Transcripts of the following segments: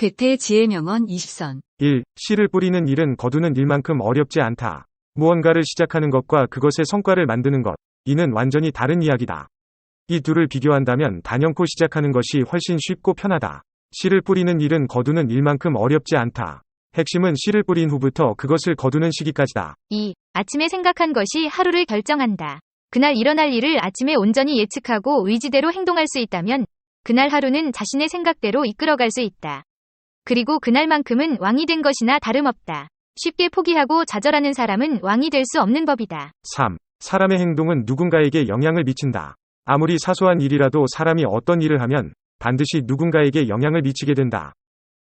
괴테지혜명언 20선 1. 씨를 뿌리는 일은 거두는 일만큼 어렵지 않다. 무언가를 시작하는 것과 그것의 성과를 만드는 것, 이는 완전히 다른 이야기다. 이 둘을 비교한다면 단연코 시작하는 것이 훨씬 쉽고 편하다. 씨를 뿌리는 일은 거두는 일만큼 어렵지 않다. 핵심은 씨를 뿌린 후부터 그것을 거두는 시기까지다. 2. 아침에 생각한 것이 하루를 결정한다. 그날 일어날 일을 아침에 온전히 예측하고 의지대로 행동할 수 있다면 그날 하루는 자신의 생각대로 이끌어갈 수 있다. 그리고 그날만큼은 왕이 된 것이나 다름없다. 쉽게 포기하고 좌절하는 사람은 왕이 될 수 없는 법이다. 3. 사람의 행동은 누군가에게 영향을 미친다. 아무리 사소한 일이라도 사람이 어떤 일을 하면 반드시 누군가에게 영향을 미치게 된다.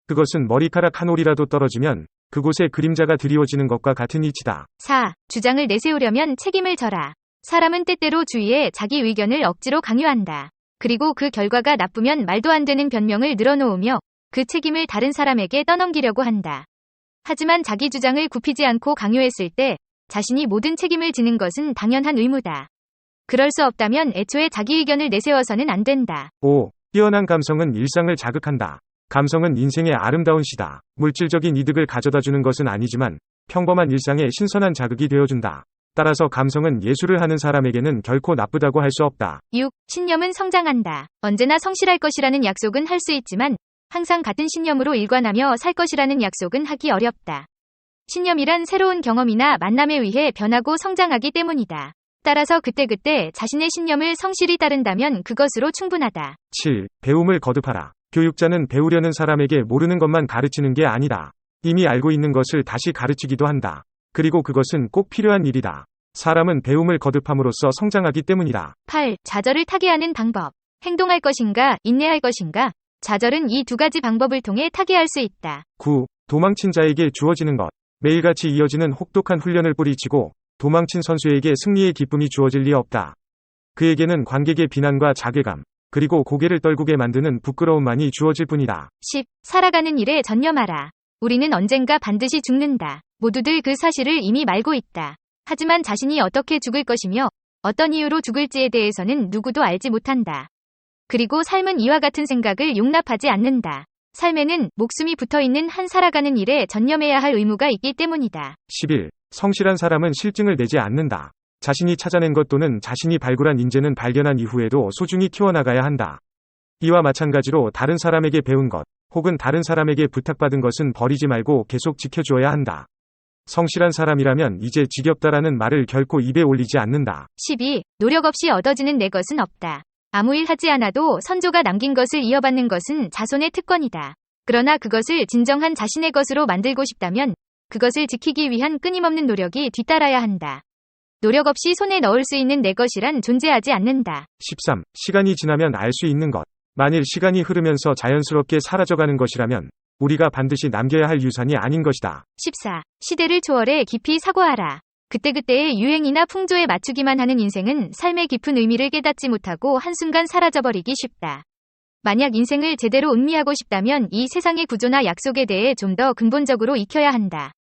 그것은 머리카락 한 올이라도 떨어지면 그곳에 그림자가 드리워지는 것과 같은 이치다. 4. 주장을 내세우려면 책임을 져라. 사람은 때때로 주위에 자기 의견을 억지로 강요한다. 그리고 그 결과가 나쁘면 말도 안 되는 변명을 늘어놓으며 그 책임을 다른 사람에게 떠넘기려고 한다. 하지만 자기 주장을 굽히지 않고 강요했을 때 자신이 모든 책임을 지는 것은 당연한 의무다. 그럴 수 없다면 애초에 자기 의견을 내세워서는 안 된다. 5. 뛰어난 감성은 일상을 자극한다. 감성은 인생의 아름다운 시다. 물질적인 이득을 가져다주는 것은 아니지만 평범한 일상에 신선한 자극이 되어준다. 따라서 감성은 예술을 하는 사람에게는 결코 나쁘다고 할 수 없다. 6. 신념은 성장한다. 언제나 성실할 것이라는 약속은 할 수 있지만 항상 같은 신념으로 일관하며 살 것이라는 약속은 하기 어렵다. 신념이란 새로운 경험이나 만남에 의해 변하고 성장하기 때문이다. 따라서 그때그때 자신의 신념을 성실히 따른다면 그것으로 충분하다. 7. 배움을 거듭하라. 교육자는 배우려는 사람에게 모르는 것만 가르치는 게 아니다. 이미 알고 있는 것을 다시 가르치기도 한다. 그리고 그것은 꼭 필요한 일이다. 사람은 배움을 거듭함으로써 성장하기 때문이다. 8. 좌절을 타개하는 방법. 행동할 것인가, 인내할 것인가. 좌절은 이 두 가지 방법을 통해 타개할 수 있다. 9. 도망친 자에게 주어지는 것. 매일같이 이어지는 혹독한 훈련을 뿌리치고 도망친 선수에게 승리의 기쁨이 주어질 리 없다. 그에게는 관객의 비난과 자괴감, 그리고 고개를 떨구게 만드는 부끄러움만이 주어질 뿐이다. 10. 살아가는 일에 전념하라. 우리는 언젠가 반드시 죽는다. 모두들 그 사실을 이미 알고 있다. 하지만 자신이 어떻게 죽을 것이며 어떤 이유로 죽을지에 대해서는 누구도 알지 못한다. 그리고 삶은 이와 같은 생각을 용납하지 않는다. 삶에는 목숨이 붙어있는 한 살아가는 일에 전념해야 할 의무가 있기 때문이다. 11. 성실한 사람은 실증을 내지 않는다. 자신이 찾아낸 것 또는 자신이 발굴한 인재는 발견한 이후에도 소중히 키워나가야 한다. 이와 마찬가지로 다른 사람에게 배운 것, 혹은 다른 사람에게 부탁받은 것은 버리지 말고 계속 지켜주어야 한다. 성실한 사람이라면 이제 지겹다라는 말을 결코 입에 올리지 않는다. 12. 노력 없이 얻어지는 내 것은 없다. 아무 일 하지 않아도 선조가 남긴 것을 이어받는 것은 자손의 특권이다. 그러나 그것을 진정한 자신의 것으로 만들고 싶다면 그것을 지키기 위한 끊임없는 노력이 뒤따라야 한다. 노력 없이 손에 넣을 수 있는 내 것이란 존재하지 않는다. 13. 시간이 지나면 알 수 있는 것. 만일 시간이 흐르면서 자연스럽게 사라져가는 것이라면 우리가 반드시 남겨야 할 유산이 아닌 것이다. 14. 시대를 초월해 깊이 사고하라. 그때그때의 유행이나 풍조에 맞추기만 하는 인생은 삶의 깊은 의미를 깨닫지 못하고 한순간 사라져버리기 쉽다. 만약 인생을 제대로 음미하고 싶다면 이 세상의 구조나 약속에 대해 좀 더 근본적으로 익혀야 한다.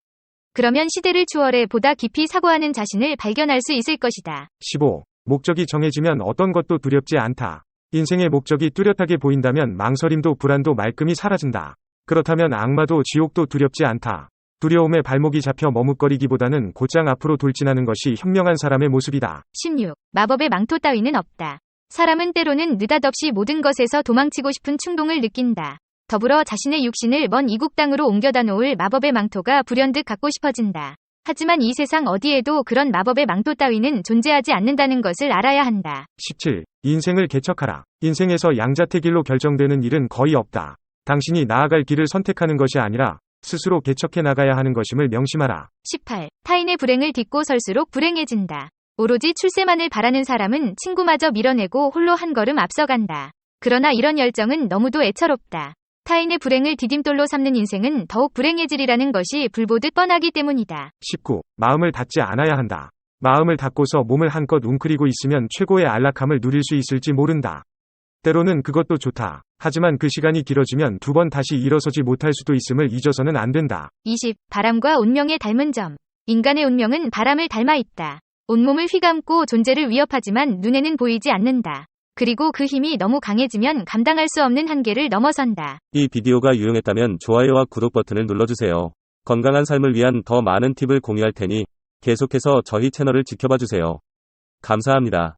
그러면 시대를 추월해 보다 깊이 사고하는 자신을 발견할 수 있을 것이다. 15. 목적이 정해지면 어떤 것도 두렵지 않다. 인생의 목적이 뚜렷하게 보인다면 망설임도 불안도 말끔히 사라진다. 그렇다면 악마도 지옥도 두렵지 않다. 두려움에 발목이 잡혀 머뭇거리기보다는 곧장 앞으로 돌진하는 것이 현명한 사람의 모습이다. 16. 마법의 망토 따위는 없다. 사람은 때로는 느닷없이 모든 것에서 도망치고 싶은 충동을 느낀다. 더불어 자신의 육신을 먼 이국 땅으로 옮겨다 놓을 마법의 망토가 불현듯 갖고 싶어진다. 하지만 이 세상 어디에도 그런 마법의 망토 따위는 존재하지 않는다는 것을 알아야 한다. 17. 인생을 개척하라. 인생에서 양자택일로 결정되는 일은 거의 없다. 당신이 나아갈 길을 선택하는 것이 아니라 스스로 개척해 나가야 하는 것임을 명심하라. 18. 타인의 불행을 딛고 설수록 불행해진다. 오로지 출세만을 바라는 사람은 친구마저 밀어내고 홀로 한 걸음 앞서간다. 그러나 이런 열정은 너무도 애처롭다. 타인의 불행을 디딤돌로 삼는 인생은 더욱 불행해지리라는 것이 불보듯 뻔하기 때문이다. 19. 마음을 닫지 않아야 한다. 마음을 닫고서 몸을 한껏 웅크리고 있으면 최고의 안락함을 누릴 수 있을지 모른다. 때로는 그것도 좋다. 하지만 그 시간이 길어지면 두 번 다시 일어서지 못할 수도 있음을 잊어서는 안 된다. 20. 바람과 운명의 닮은 점. 인간의 운명은 바람을 닮아 있다. 온몸을 휘감고 존재를 위협하지만 눈에는 보이지 않는다. 그리고 그 힘이 너무 강해지면 감당할 수 없는 한계를 넘어선다. 이 비디오가 유용했다면 좋아요와 구독 버튼을 눌러주세요. 건강한 삶을 위한 더 많은 팁을 공유할 테니 계속해서 저희 채널을 지켜봐 주세요. 감사합니다.